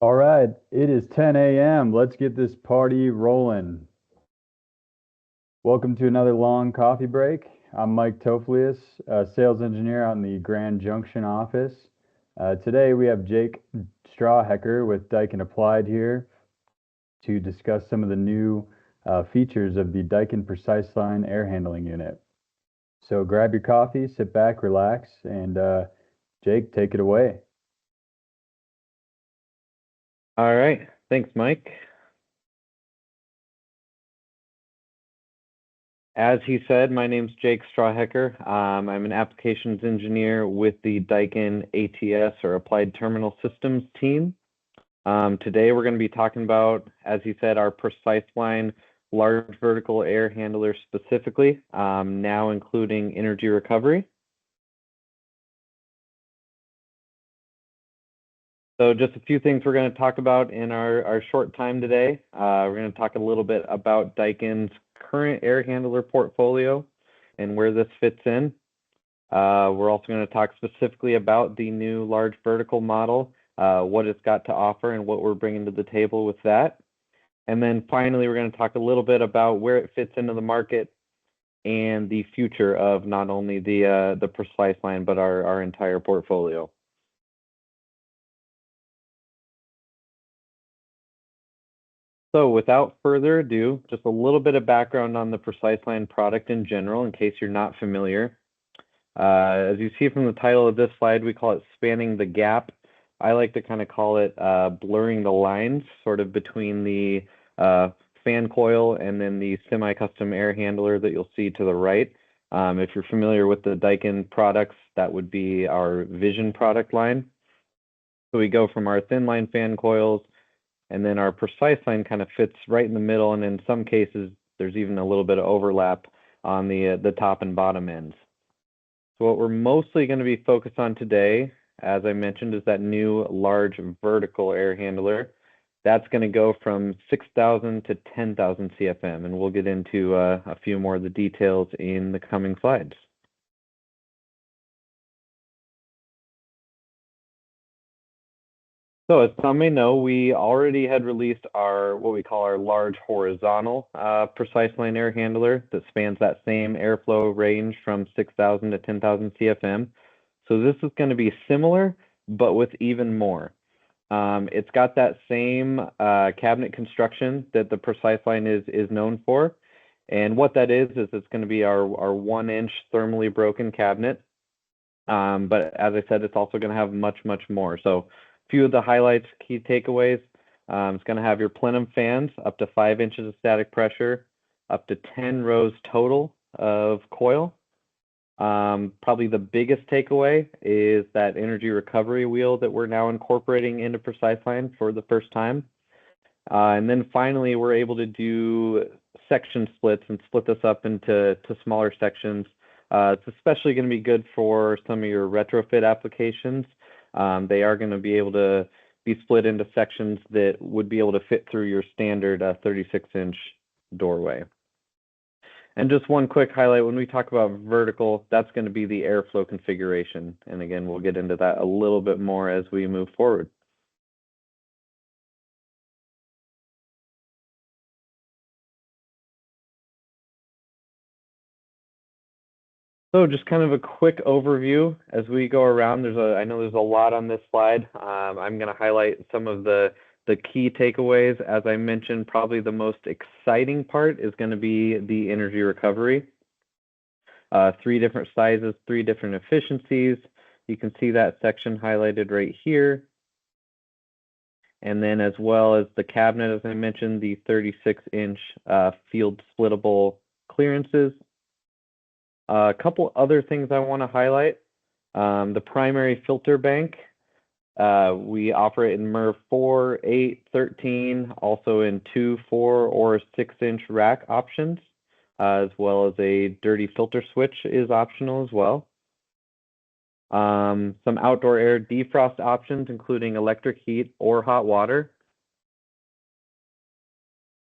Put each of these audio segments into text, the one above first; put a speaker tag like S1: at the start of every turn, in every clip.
S1: All right, it is 10 a.m. Let's get this party rolling. Welcome to another long coffee break. I'm Mike Toflius, a sales engineer out in the Grand Junction office. Today we have Jake Strawhecker with Daikin Applied here to discuss some of the new features of the Daikin PreciseLine air handling unit. So grab your coffee, sit back, relax, and Jake, take it away.
S2: All right. Thanks, Mike. As he said, my name's Jake Strawhecker. I'm an applications engineer with the Daikin ATS or Applied Terminal Systems team. Today we're going to be talking about, as he said, our PreciseLine large vertical air handler specifically, now including energy recovery. So just a few things we're going to talk about in our short time today. We're going to talk a little bit about Daikin's current air handler portfolio and where this fits in. We're also going to talk specifically about the new large vertical model, what it's got to offer and what we're bringing to the table with that. And then finally, we're going to talk a little bit about where it fits into the market and the future of not only the PreciseLine, but our entire portfolio. So without further ado, just a little bit of background on the PreciseLine product in general, in case you're not familiar. As you see from the title of this slide, we call it spanning the gap. I like to kind of call it blurring the lines, sort of between the fan coil and then the semi-custom air handler that you'll see to the right. If you're familiar with the Daikin products, that would be our Vision product line. So we go from our thin line fan coils, and then our PreciseLine kind of fits right in the middle, and in some cases, there's even a little bit of overlap on the top and bottom ends. So what we're mostly going to be focused on today, as I mentioned, is that new large vertical air handler. That's going to go from 6,000 to 10,000 CFM, and we'll get into a few more of the details in the coming slides. So as some may know, we already had released our what we call our large horizontal PreciseLine air handler that spans that same airflow range from 6,000 to 10,000 CFM. So this is going to be similar, but with even more. It's got that same cabinet construction that the PreciseLine is known for. And what that is it's going to be our 1-inch thermally broken cabinet. But as I said, it's also going to have much, much more. So a few of the highlights, key takeaways. It's going to have your plenum fans, up to 5 inches of static pressure, up to 10 rows total of coil. Probably the biggest takeaway is that energy recovery wheel that we're now incorporating into PreciseLine for the first time. And then finally, we're able to do section splits and split this up into smaller sections. It's especially going to be good for some of your retrofit applications. They are going to be able to be split into sections that would be able to fit through your standard 36-inch doorway. And just one quick highlight, when we talk about vertical, that's going to be the airflow configuration. And again, we'll get into that a little bit more as we move forward. So just kind of a quick overview as we go around. I know there's a lot on this slide. I'm going to highlight some of the key takeaways. As I mentioned, probably the most exciting part is going to be the energy recovery. 3 different sizes, 3 different efficiencies. You can see that section highlighted right here. And then as well as the cabinet, as I mentioned, the 36-inch field splittable clearances. A couple other things I want to highlight. The primary filter bank, we operate in MERV 4, 8, 13, also in 2, 4, or 6-inch rack options, as well as a dirty filter switch is optional as well. Some outdoor air defrost options, including electric heat or hot water.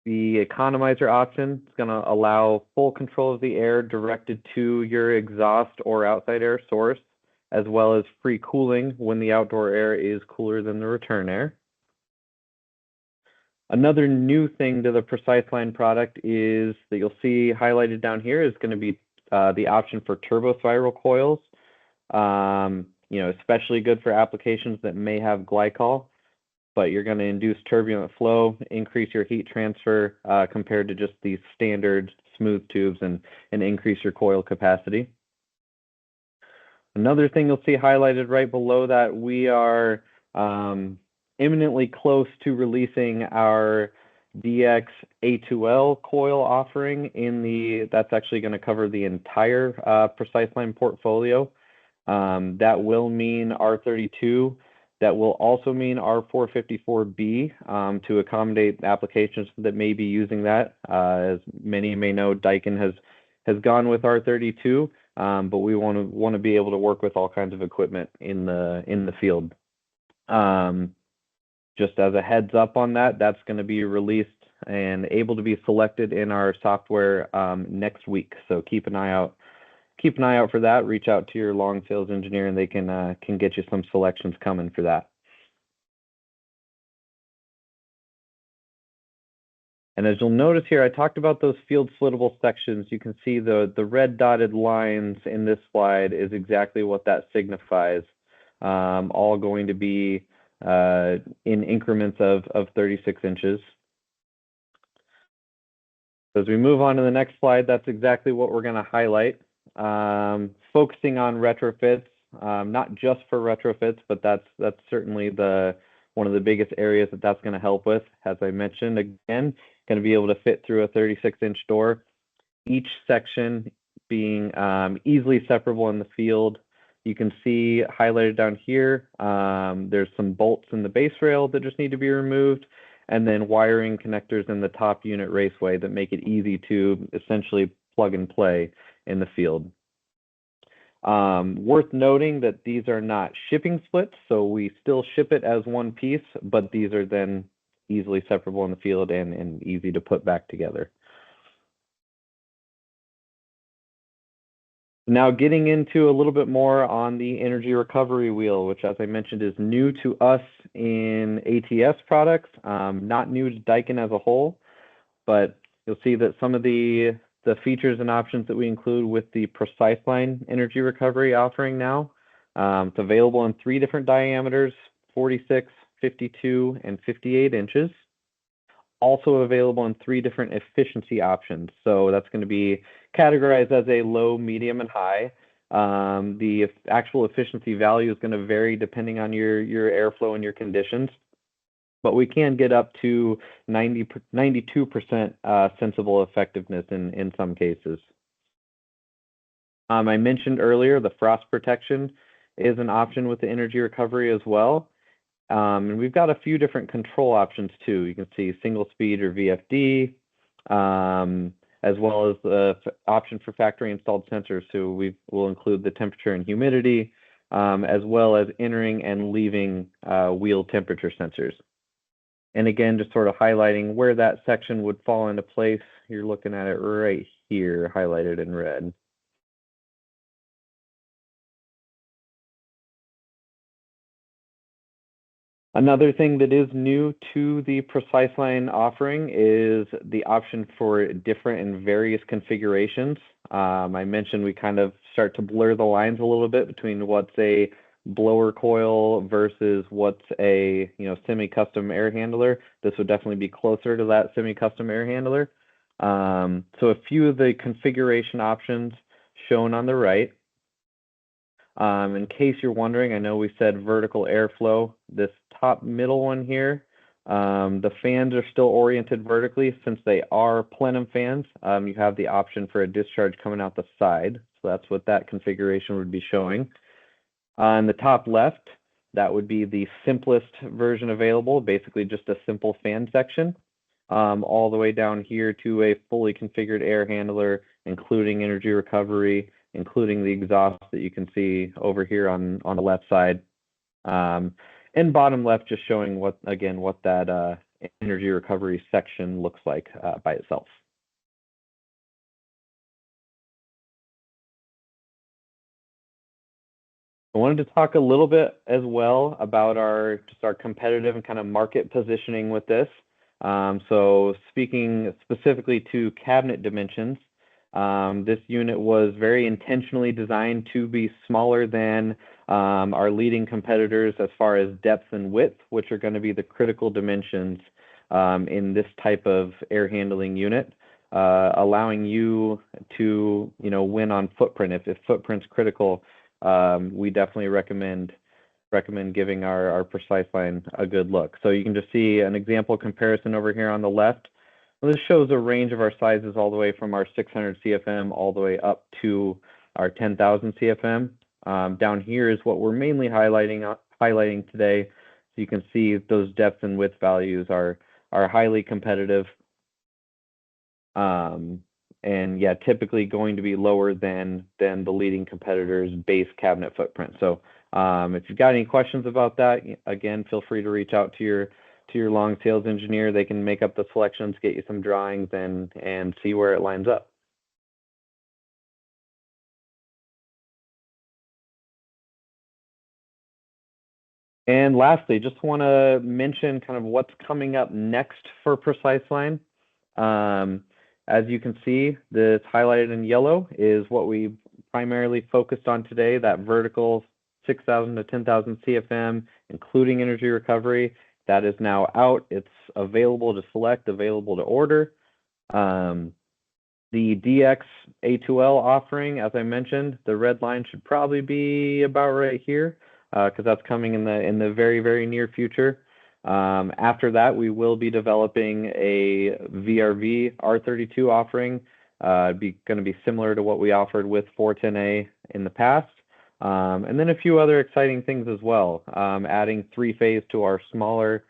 S2: The economizer option is going to allow full control of the air directed to your exhaust or outside air source, as well as free cooling when the outdoor air is cooler than the return air. Another new thing to the PreciseLine product is that you'll see highlighted down here is going to be the option for turbo spiral coils. Especially good for applications that may have glycol, but you're going to induce turbulent flow, increase your heat transfer compared to just these standard smooth tubes, and increase your coil capacity. Another thing you'll see highlighted right below that, we are imminently close to releasing our DX A2L coil offering that's actually going to cover the entire PreciseLine portfolio. That will mean R32. That will also mean R454B to accommodate applications that may be using that. As many may know, Daikin has gone with R32, but we want to be able to work with all kinds of equipment in the field. Just as a heads up on that, that's going to be released and able to be selected in our software next week. So keep an eye out. Keep an eye out for that. Reach out to your long sales engineer, and they can get you some selections coming for that. And as you'll notice here, I talked about those field splittable sections. You can see the red dotted lines in this slide is exactly what that signifies. All going to be in increments of 36 inches. As we move on to the next slide, that's exactly what we're going to highlight. Focusing on retrofits, not just for retrofits, but that's certainly one of the biggest areas that's going to help with. As I mentioned, again, going to be able to fit through a 36-inch door. Each section being easily separable in the field. You can see highlighted down here, there's some bolts in the base rail that just need to be removed, and then wiring connectors in the top unit raceway that make it easy to essentially plug and play in the field. Worth noting that these are not shipping splits, so we still ship it as one piece, but these are then easily separable in the field and easy to put back together. Now getting into a little bit more on the energy recovery wheel, which, as I mentioned, is new to us in ATS products, not new to Daikin as a whole, but you'll see that some of the features and options that we include with the PreciseLine energy recovery offering now. It's available in 3 different diameters, 46, 52, and 58 inches. Also available in 3 different efficiency options. So that's going to be categorized as a low, medium, and high. The actual efficiency value is going to vary depending on your airflow and your conditions, but we can get up to 92% sensible effectiveness in some cases. I mentioned earlier the frost protection is an option with the energy recovery as well. And we've got a few different control options too. You can see single speed or VFD, as well as the option for factory installed sensors. So we'll include the temperature and humidity, as well as entering and leaving wheel temperature sensors. And again, just sort of highlighting where that section would fall into place. You're looking at it right here, highlighted in red. Another thing that is new to the PreciseLine offering is the option for different and various configurations. I mentioned we kind of start to blur the lines a little bit between what's a blower coil versus what's a semi-custom air handler. This would definitely be closer to that semi-custom air handler. So a few of the configuration options shown on the right. In case you're wondering, I know we said vertical airflow. This top middle one here, the fans are still oriented vertically since they are plenum fans. You have the option for a discharge coming out the side. So that's what that configuration would be showing. On the top left, that would be the simplest version available, basically just a simple fan section, all the way down here to a fully configured air handler, including energy recovery, including the exhaust that you can see over here on the left side. And bottom left, just showing what that energy recovery section looks like by itself. I wanted to talk a little bit as well about our competitive and kind of market positioning with this. So speaking specifically to cabinet dimensions, this unit was very intentionally designed to be smaller than our leading competitors as far as depth and width, which are going to be the critical dimensions in this type of air handling unit, allowing you to, win on footprint. If footprint's critical, we definitely recommend giving our PreciseLine a good look. So you can just see an example comparison over here on the left. Well, this shows a range of our sizes all the way from our 600 CFM all the way up to our 10,000 CFM. Down here is what we're mainly highlighting today. So you can see those depth and width values are highly competitive. And yeah, typically going to be lower than the leading competitor's base cabinet footprint. So if you've got any questions about that, again, feel free to reach out to your long sales engineer. They can make up the selections, get you some drawings, and see where it lines up. And lastly, just want to mention kind of what's coming up next for PreciseLine. As you can see, that's highlighted in yellow is what we primarily focused on today, that vertical 6,000 to 10,000 CFM, including energy recovery. That is now out. It's available to select, available to order. The DX A2L offering, as I mentioned, the red line should probably be about right here because that's coming in the very, very near future. After that, we will be developing a VRV R32 offering. Going to be similar to what we offered with 410A in the past. And then a few other exciting things as well, adding three-phase to our smaller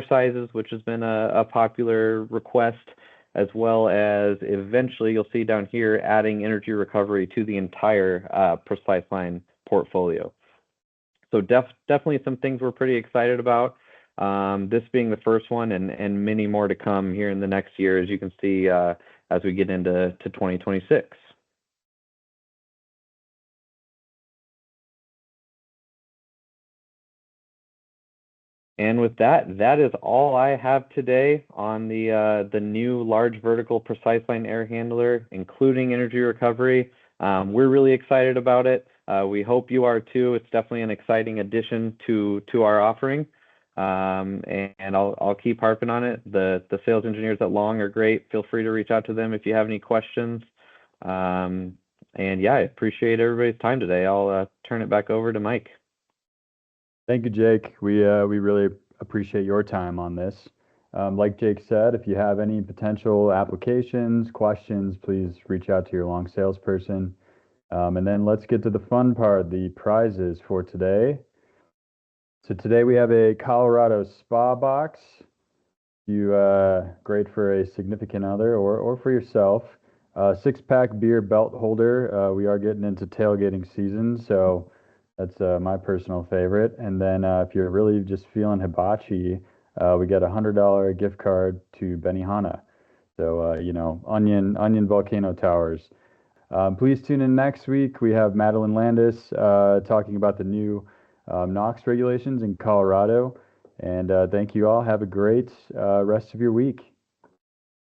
S2: sizes, which has been a popular request, as well as eventually you'll see down here adding energy recovery to the entire PreciseLine portfolio. So definitely some things we're pretty excited about. This being the first one, and many more to come here in the next year, as you can see as we get into 2026. And with that, that is all I have today on the new large vertical PreciseLine air handler, including energy recovery. We're really excited about it. We hope you are too. It's definitely an exciting addition to our offering. And I'll keep harping on it. The sales engineers at Long are great. Feel free to reach out to them if you have any questions. And yeah, I appreciate everybody's time today. I'll turn it back over to Mike.
S1: Thank you, Jake. We really appreciate your time on this. Like Jake said, if you have any potential applications, questions, please reach out to your Long salesperson. And then let's get to the fun part, the prizes for today. So today we have a Colorado Spa box. You great for a significant other or for yourself. 6-pack beer belt holder. We are getting into tailgating season, so that's my personal favorite. And then if you're really just feeling hibachi, we got a $100 gift card to Benihana. So onion volcano towers. Please tune in next week. We have Madeline Landis talking about the new NOx regulations in Colorado. And thank you all. Have a great rest of your week.